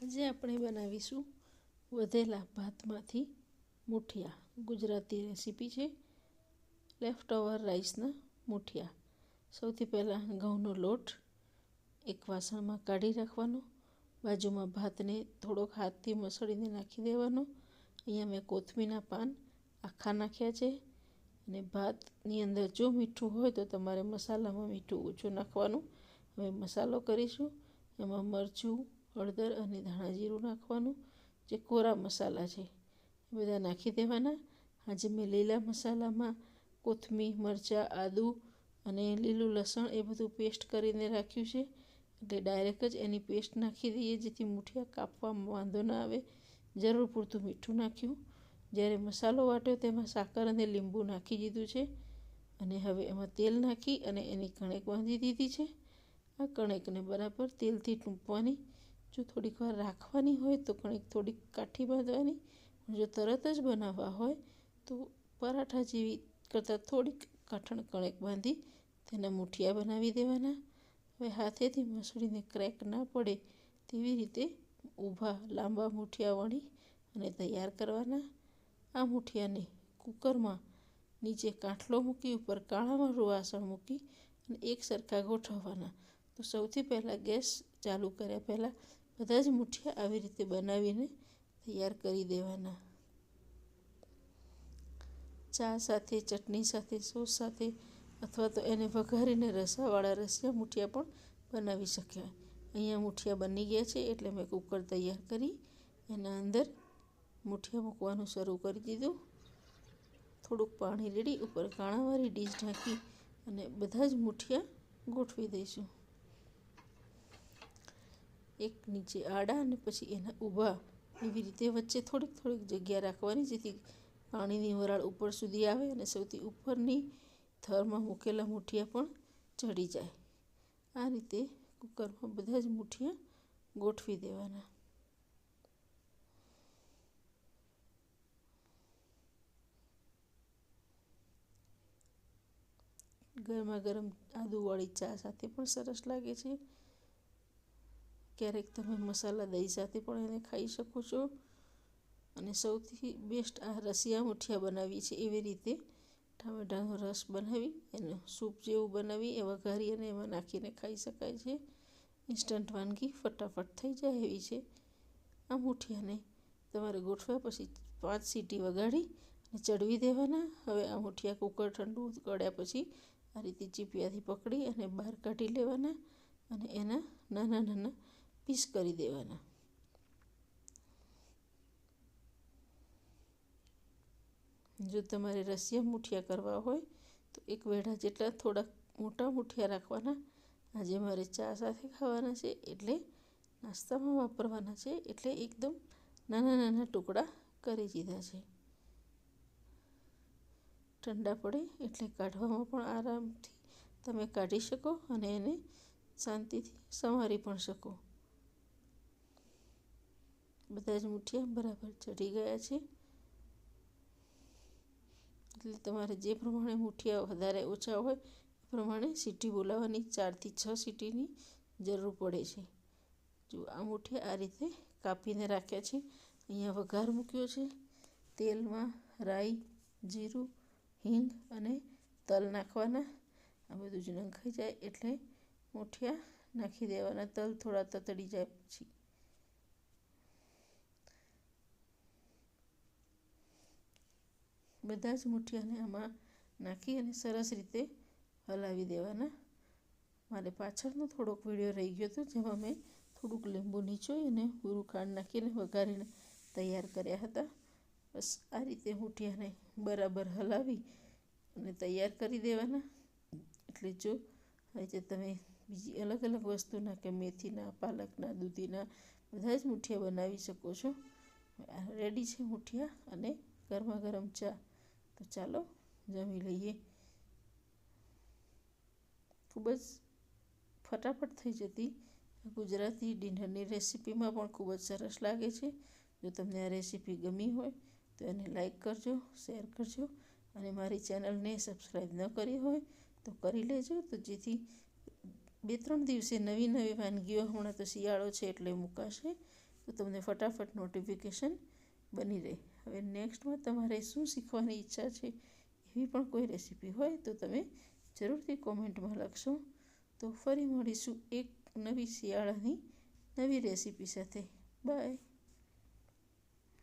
આજે આપણે બનાવીશું વધેલા ભાતમાંથી મૂઠિયા. ગુજરાતી રેસીપી છે. લેફ્ટ ઓવર રાઈસના મૂઠિયા. સૌથી પહેલાં ઘઉંનો લોટ એક વાસણમાં કાઢી રાખવાનો. બાજુમાં ભાતને થોડોક હાથથી મસળીને નાખી દેવાનો. અહીંયા મેં કોથમીરના પાન આખા નાખ્યા છે. અને ભાતની અંદર જો મીઠું હોય તો તમારે મસાલામાં મીઠું ઓછું નાખવાનું. હવે મસાલો કરીશું. એમાં મરચું, હળદર અને ધાણા જીરું નાખવાનું. જે કોરા મસાલા છે એ બધા નાખી દેવાના. આજે મેં લીલા મસાલામાં કોથમીર, મરચાં, આદું અને લીલું લસણ એ બધું પેસ્ટ કરીને રાખ્યું છે. એટલે ડાયરેક્ટ જ એની પેસ્ટ નાખી દઈએ જેથી મૂઠિયા કાપવામાં વાંધો ના આવે. જરૂર પૂરતું મીઠું નાખ્યું. જ્યારે મસાલો વાટ્યો તેમાં સાકર અને લીંબુ નાખી દીધું છે. અને હવે એમાં તેલ નાખી અને એની કણેક બાંધી દીધી છે. આ કણેકને બરાબર તેલથી ટૂંપવાની. જો થોડીક વાર રાખવાની હોય તો કણેક થોડીક કાઠી બાંધવાની. પણ જો તરત જ બનાવવા હોય તો પરાઠા જેવી કરતાં થોડીક કાઠણ કણેક બાંધી તેના મૂઠિયા બનાવી દેવાના. હવે હાથેથી મસળીને ક્રેક ના પડે તેવી રીતે ઊભા લાંબા મૂઠિયા વણી અને તૈયાર કરવાના. આ મૂઠિયાને કુકરમાં નીચે કાંઠલો મૂકી ઉપર કાળાવાળું વાસણ મૂકી અને એક સરખા ગોઠવવાના. તો સૌથી પહેલાં ગેસ ચાલુ કર્યા પહેલાં બધા જ મૂઠિયા આવી રીતે બનાવીને તૈયાર કરી દેવાના. ચા સાથે, ચટણી સાથે, સોસ સાથે અથવા તો એને વઘારીને રસાવાળા રસિયા મૂઠિયા પણ બનાવી શકાય. અહીંયા મૂઠિયા બની ગયા છે એટલે મેં કુકર તૈયાર કરી એના અંદર મૂઠિયા મૂકવાનું શરૂ કરી દીધું. થોડુંક પાણી રેડી ઉપર કાણાવાળી ડીશ ઢાંકી અને બધા જ મૂઠિયા ગોઠવી દઈશું. એક નીચે આડા અને પછી એના ઊભા એવી રીતે વચ્ચે થોડીક થોડીક જગ્યા રાખવાની જેથી પાણીની વરાળ ઉપર સુધી આવે અને સૌથી ઉપરની થરમાં મૂકેલા મૂઠિયા પણ ચડી જાય. આ રીતે કુકરમાં બધા જ મૂઠિયા ગોઠવી દેવાના. ગરમા ગરમ આદુવાળી ચા સાથે પણ સરસ લાગે છે. ક્યારેક તમે મસાલા દહીં સાથે પણ એને ખાઈ શકો છો. અને સૌથી બેસ્ટ આ રસિયા મૂઠિયા બનાવી છે એવી રીતે ટામેટાનો રસ બનાવી એનું સૂપ જેવું બનાવી એ વઘારી અને એમાં નાખીને ખાઈ શકાય છે. ઇન્સ્ટન્ટ વાનગી ફટાફટ થઈ જાય એવી છે. આ મૂઠિયાને તમારે ગોઠવ્યા પછી 5 સીટી વગાડી અને ચડવી દેવાના. હવે આ મૂઠિયા કુકર ઠંડુ કર્યા પછી આ રીતે ચીપિયાથી પકડી અને બહાર કાઢી લેવાના અને એના નાના નાના પીસ કરી દેવાના. જો તમારે રસિયા મૂઠિયા કરવા હોય તો એક વેઢા જેટલા થોડાક મોટા મૂઠિયા રાખવાના. આજે મારે ચા સાથે ખાવાના છે એટલે નાસ્તામાં વાપરવાના છે એટલે એકદમ નાના નાના ટુકડા કરી દીધા છે. ઠંડા પડે એટલે કાઢવામાં પણ આરામથી તમે કાઢી શકો અને એને શાંતિથી સમારી પણ શકો. બધા જ મૂઠિયા બરાબર ચડી ગયા છે. એટલે તમારે જે પ્રમાણે મૂઠિયા વધારે ઓછા હોય એ પ્રમાણે સીટી બોલાવવાની. 4 થી 6 સીટીની જરૂર પડે છે. જો આ મૂઠિયા આ રીતે કાપીને રાખ્યા છે. અહીંયા વઘાર મૂક્યો છે. તેલમાં રાઈ, જીરું, હિંગ અને તલ નાખવાના. આ બધું જ નંખાઈ જાય એટલે મૂઠિયા નાખી દેવાના. તલ થોડા તતડી જાય પછી બધા જ મૂઠિયાને આમાં નાખી અને સરસ રીતે હલાવી દેવાના. મારે પાછળનો થોડોક વિડીયો રહી ગયો હતો જેમાં મેં થોડુંક લીંબુ નીચોઈ અને પૂરું ખાંડ નાખીને વઘારીને તૈયાર કર્યા હતા. બસ આ રીતે મૂઠિયાને બરાબર હલાવી અને તૈયાર કરી દેવાના. એટલે જો આ રીતે તમે બીજી અલગ અલગ વસ્તુના કે મેથીના, પાલકના, દૂધીના બધા જ મૂઠિયા બનાવી શકો છો. રેડી છે મૂઠિયા અને ગરમા ગરમ ચા. તો ચાલો જમી લઈએ. ખૂબ જ ફટાફટ થઈ જતી ગુજરાતી ડિનરની રેસીપીમાં પણ ખૂબ જ સરસ લાગે છે. જો તમને આ રેસીપી ગમી હોય તો એને લાઈક કરજો, શેર કરજો અને મારી ચેનલને સબસ્ક્રાઈબ ન કરી હોય તો કરી લેજો. તો જેથી 2-3 દિવસે નવી નવી વાનગીઓ, હમણાં તો શિયાળો છે એટલે મુકાશે તો તમને ફટાફટ નોટિફિકેશન બની રહે. હવે નેક્સ્ટમાં તમારે શું શીખવાની ઈચ્છા છે એવી પણ કોઈ રેસીપી હોય તો તમે જરૂરથી કોમેન્ટમાં લખશો. તો ફરી મળીશું એક નવી શિયાળાની નવી રેસીપી સાથે. બાય.